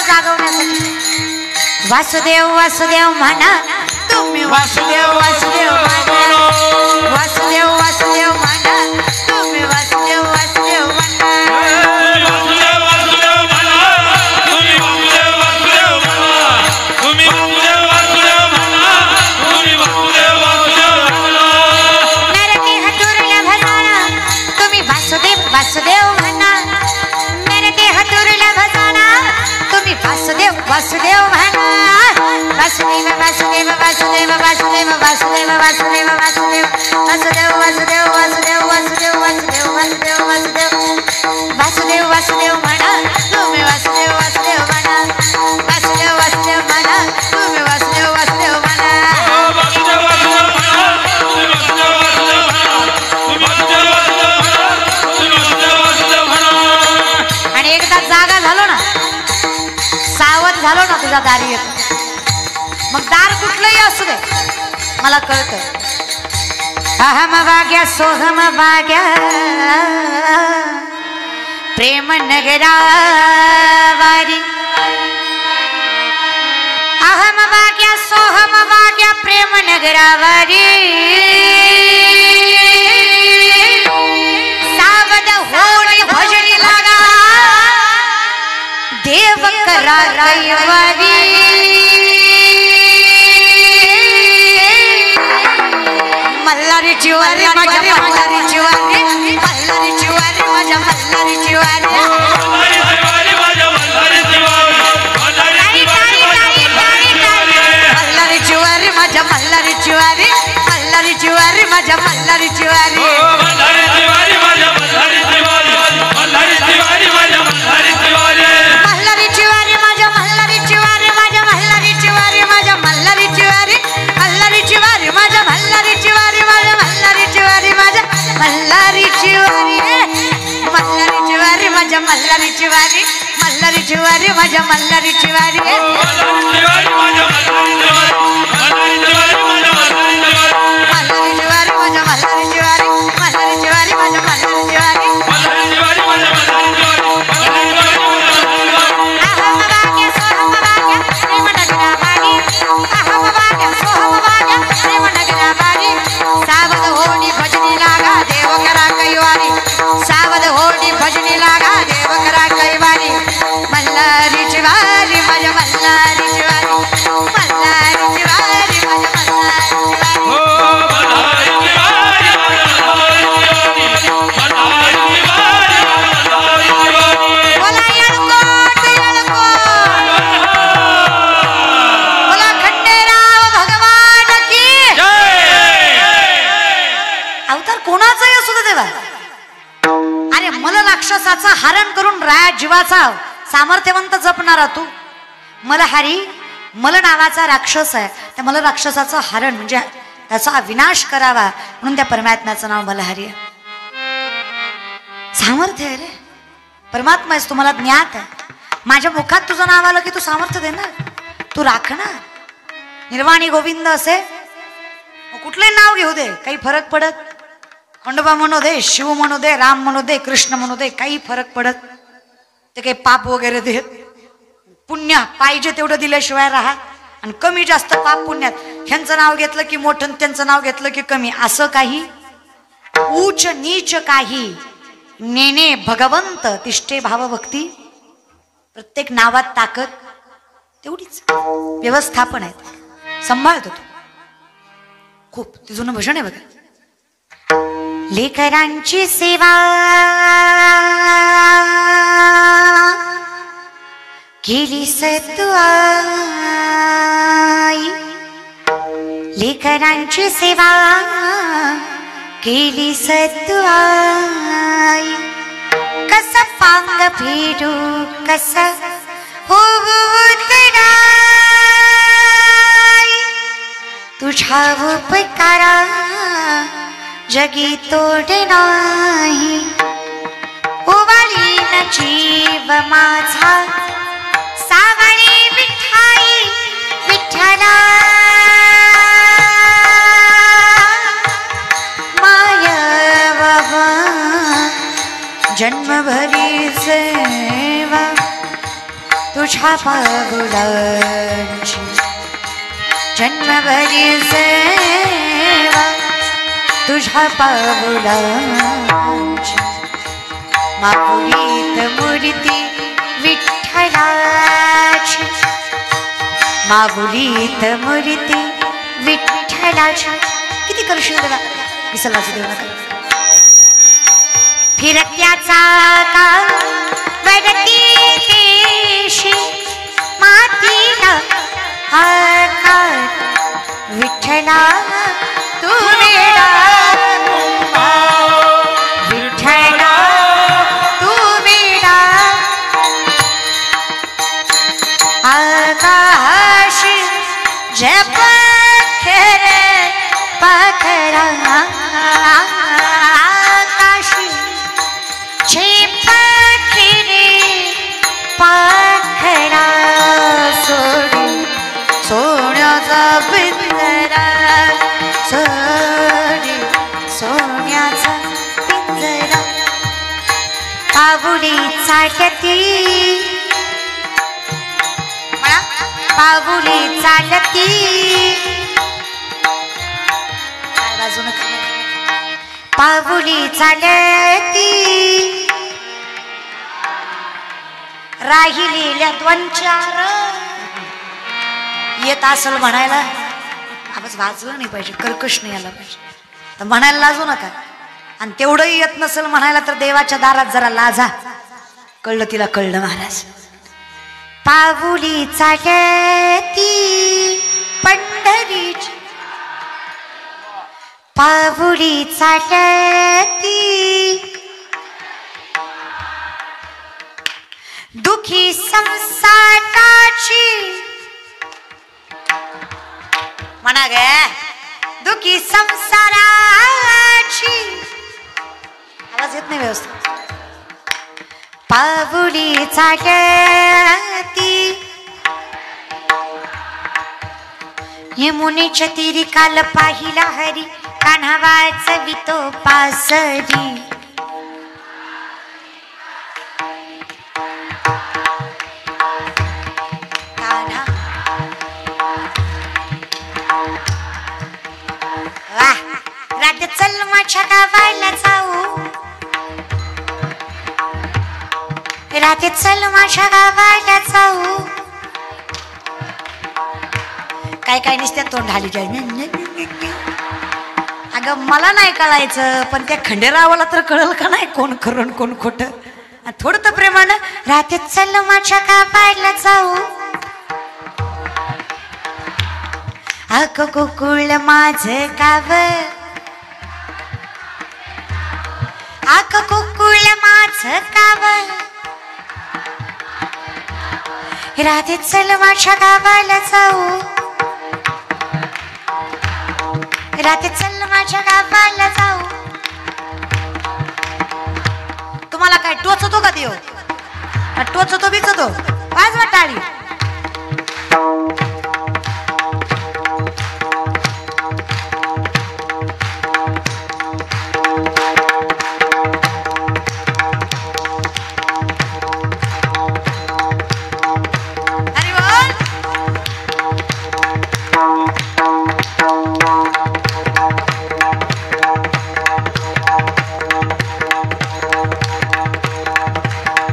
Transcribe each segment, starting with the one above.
जागवण्यासाठी वासुदेव वासुदेव म्हणा तुम्ही वासुदेव वासुदेव म्हणा वासुदेव वासुदेव म्हणा तुम्ही वासुदेव वासुदेव म्हणा वासुदेव म्हणा मेरे देह दुर्लभ जाना तुम्ही वासुदेव वासुदेव म्हणा वासुदेव वासुदेव वासुदेव वासुदेव वासुदेव वासुदेव वासुदेव वासुदेव वासुदेव वासुदेव वासुदेव वासुदेव वासुदेव वासुदेव वासुदेव वासुदेव म्हणा तुम्ही वासुदेव वासुदेव म्हणा वासुदेव वासुदेव म्हणा तुम्ही वासुदेव वासुदेव म्हणा आणि एकदा जागा झालो ना सावध झालो ना तुझ्या दारी येतो मग दार कुठलंही असू दे मला कळतं अहम भाग्या सोहम भाग्या प्रेम नगरा वारी अहम भाग्या सोहम भाग्या प्रेम नगरा वारी सावध होणी भजनी लागा देव करा रविवारी मल्हारी चिवारी माझ्या मल्हारी चिवारी मल्हारी चिवारी माझ्या मल्हारी चिवारी मल्हारी चिवारी माझ्या मल्हारी चिवारी मल्हारी चिवारी माझ्या मल्हारी चिवारी मल्हारी चिवारी मल्हारी चिवारी माझ्या मल्हारी चिवारी सावध होणी भजनी लागा देव करा कैवारी सावध होणी भजनी लागा देव करा कैवारी मल्हारी चिवारी माझ्या मल्हारी चिवारी मल्हारी चिवारी माझ्या मल्हारी बोला येळकोट येळकोट बोला खंडेराव भगवान की अवतार कोणाचाही असू दे देवा अरे मल राक्षसाचा हरण करून राया जीवाचा सामर्थ्यवंत जपणारा तू मलहारी मल नावाचा राक्षस आहे त्या मल राक्षसाचं हरण म्हणजे त्याचा विनाश करावा म्हणून त्या परमात्म्याचं नाव मलहारी आहे सामर्थ्य आहे रे परमात्मा आहेस तुम्हाला ज्ञात आहे माझ्या मुखात तुझं नाव आलं की तू सामर्थ्य देणार तू राखणार निर्वाणी गोविंद असे कुठलंही नाव घेऊ दे काही फरक पडत खंडोबा म्हणू दे शिव म्हणू दे राम म्हणू दे कृष्ण म्हणू दे काही फरक पडत ते काही पाप वगैरे देत पुण्य पाहिजे तेवढं दिल्याशिवाय राहा आणि कमी जास्त पाप पुण्यात ह्यांचं नाव घेतलं की मोठं त्यांचं नाव घेतलं की कमी असं काही उच्च नीच काही नेने भगवंत तिष्ठे भावभक्ती प्रत्येक नावात ताकद तेवढीच व्यवस्थापन आहे सांभाळतो तू खूप ते जुनं भजन आहे बघा लेकरांची सेवा केली तू आई लेकरांची सेवा केली तू आई कस पांग फेडू कस तुझ्या उपकारा जगी तोड नाही उवाळीन जीव माझा सावळी विठाई विठ्ठला माय बाबा जन्मभरी सेवा तुझ्या पाऊलांची जन्मभरी सेवा तुझ्या पाऊलांची माऊलीत मूर्ती विठ्ठलाची माऊलीत मूर्ती विठ्ठलाची किती करशील देवा विसरलाच देऊ नका फिरत्याचा का वडती देशी मातीला आकार विठ्ठला तू वेडा विठ्ठला तू वेडा आकाश जप खेरे पाखरा आकाशी झेप खेरे पाखरा सोडून सोन्याचा पिंजरा सोडून सोन्याचा पिंजरा पाऊली चालती पाऊली चालती पाऊली चालती राहिलेल्या दोन चार येत असेल म्हणायला आवाज वाजलं नाही पाहिजे कर्कश नाही आला पाहिजे तर म्हणायला लाजू नका आणि तेवढंही येत नसेल म्हणायला तर देवाच्या दारात जरा लाजा कळलं तिला कळलं महाराज पाऊली चालती पंढरीची पाऊली चालती दुखी संसाराची म्हणा ग दुखी संसाराची आवाज येत नाही व्यवस्थित पाऊली चालती यमुनेच्या तीरी काल पाहिला हरी कान्हा वाचवितो पासरी रात चल माझ्या गावाला जाऊ रात चल माझ्या गावाला जाऊ काय काय नुसत्या तोंड हाली जाईल अगं मला नाही कळायचं पण त्या खंडेरावाला तर कळलं का नाही कोण खरं कोण खोट थोडं तर प्रेमानं रात चल माझ्या गावाला जाऊ अग गोकुळ माझं गाव अग गोकुळ माझं गाव राधे चल माझ्या गावाला जाऊ राधे चल माझ्या गावाला जाऊ तुम्हाला काय टोचतो का देव टोचतो बिचतो वाजवा टाळी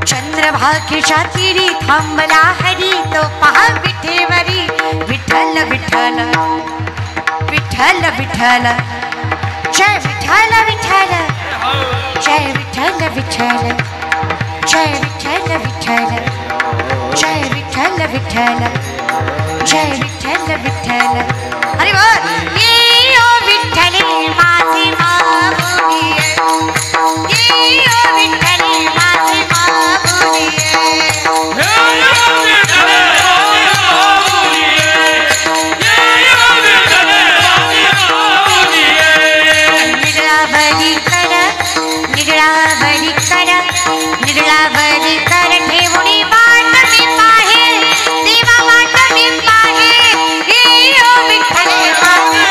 चंद्रभागेच्या तीरी थांबला हरी तो पहा विठेवरी विठ्ठल विठ्ठल विठ्ठल विठ्ठल जय विठ्ठल विठ्ठल जय विठ्ठल विठ्ठल जय विठ्ठल विठ्ठल जय विठ्ठल विठ्ठल जय विठ्ठल विठ्ठल अरे बोल ये ओ विठ्ठले माझी माऊली ये ओ विठ्ठले माझी माऊली निगळा बळी कर ठेवणी बाट मी पाहे देवा बाट मी पाहे ये ओ विठ्ठले माझी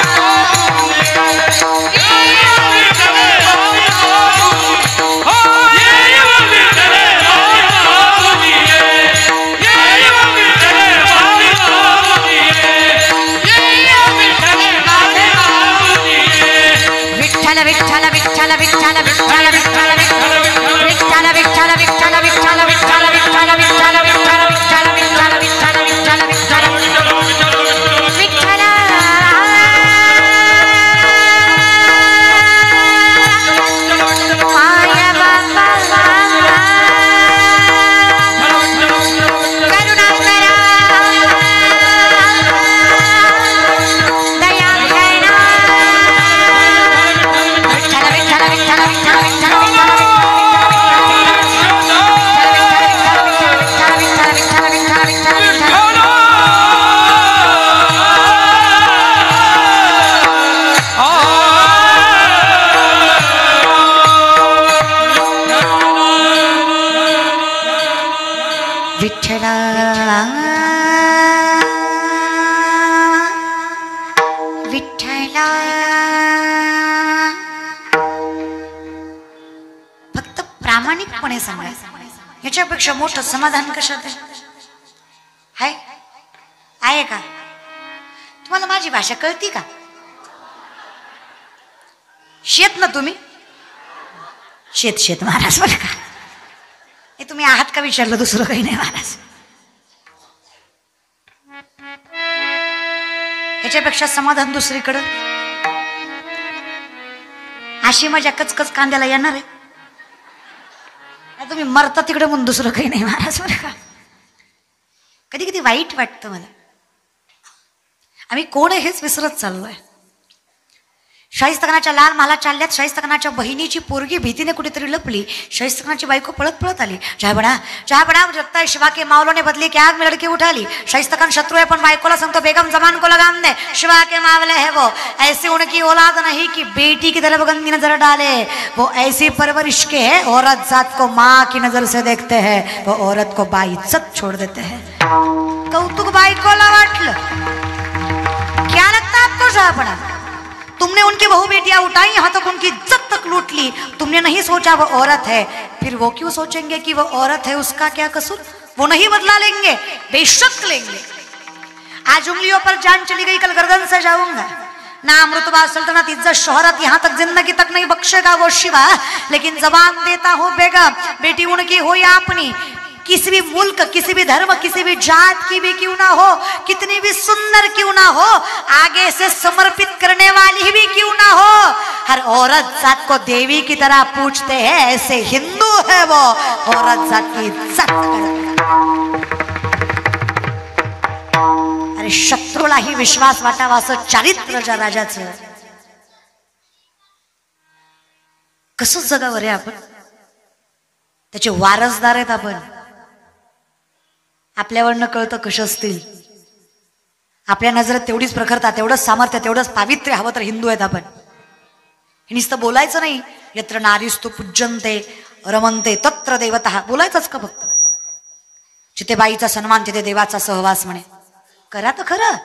फक्त प्रामाणिकपणे सांगा, याच्यापेक्षा मोठं समाधान कशात आहे? आहे का? तुम्हाला माझी भाषा कळती का? शेत ना तुम्ही? शेत शेत महाराज बरं का, हे तुम्ही आहात का विचारलं, दुसरं काही नाही महाराज. याच्यापेक्षा समाधान दुसरीकडं अशी माझ्या कचकच कांद्याला येणार आहे. तुम्ही मरता तिकडे म्हणून दुसरं काही नाही महाराज बरं का. कधी कधी वाईट वाटतं मला, आम्ही कोण आहे हेच विसरत चाललोय. शाहिस्तखानाच्या लाल माला चालल्यात, शाहिस्तखानाच्या बहिणीची पोरगी भीतीने कुठेतरी लपली, शाहिस्तखानाची बायको पळत पळत आली. चाय बना जगता है शिवा के मावलों ने बदली की आग में लड़की उठा ली. शाहिस्तखान शत्रु है पण बायकोला सांगतो बेगम जमान को लगाम दे, शिवा के मावले है वो, ऐसी उनकी औलाद नहीं कि बेटी की तरफ गंदी नजर डाले, वो ऐसी परवरिश के है औरत जात को माँ की नजर से देखते हैं, वो औरत को बाइज्जत छोड़ देते हैं. कौतुक बायकोला वाटलं. क्या लगता आपको शाहपणा? तुमने उनकी बहू बेटियां उठाई, यहाँ तक उनकी इज्जत तक लूट ली, तुमने नहीं सोचा वो औरत है. फिर वो क्यों सोचेंगे कि वो औरत है, उसका क्या कसूर? वो नहीं बदला लेंगे, बेशक लेंगे. आज उंगलियों पर जान चली गई, कल गर्दन से जाऊंगा. नाम रुतबा सल्तनत इज्जत शोहरत यहाँ तक जिंदगी तक नहीं बख्शेगा वो शिवा, लेकिन जबान देता हो बेगम, बेटी उनकी हो या अपनी, किसी भी मुल्क, किसी भी धर्म, किसी भी जात की भी क्यों ना हो, कितनी भी सुंदर क्यों ना हो, आगे से समर्पित करने वाली भी क्यों ना हो, हर औरत जात को देवी की तरह पूछते हैं. ऐसे हिंदू है वो, औरत जात की इज्जत करते. अरे शत्रूलाही विश्वास वाटावा असं चारित्र्य ज्या राजाचं, कसं जगावं रे आपण? त्याचे वारसदार आहेत आपण. आपल्यावर न कळतं कशा असतील, आपल्या नजरेत तेवढीच प्रखरता, तेवढंच सामर्थ्य, तेवढंच पावित्र्य हवं तर हिंदू आहेत आपण. हे नुसतं बोलायचं नाही, यत्र नारीस्तु पूज्यन्ते रमन्ते तत्र देवतः, बोलायचंच का फक्त? जिथे बाईचा सन्मान तिथे देवाचा सहवास म्हणे. करा तर खरं.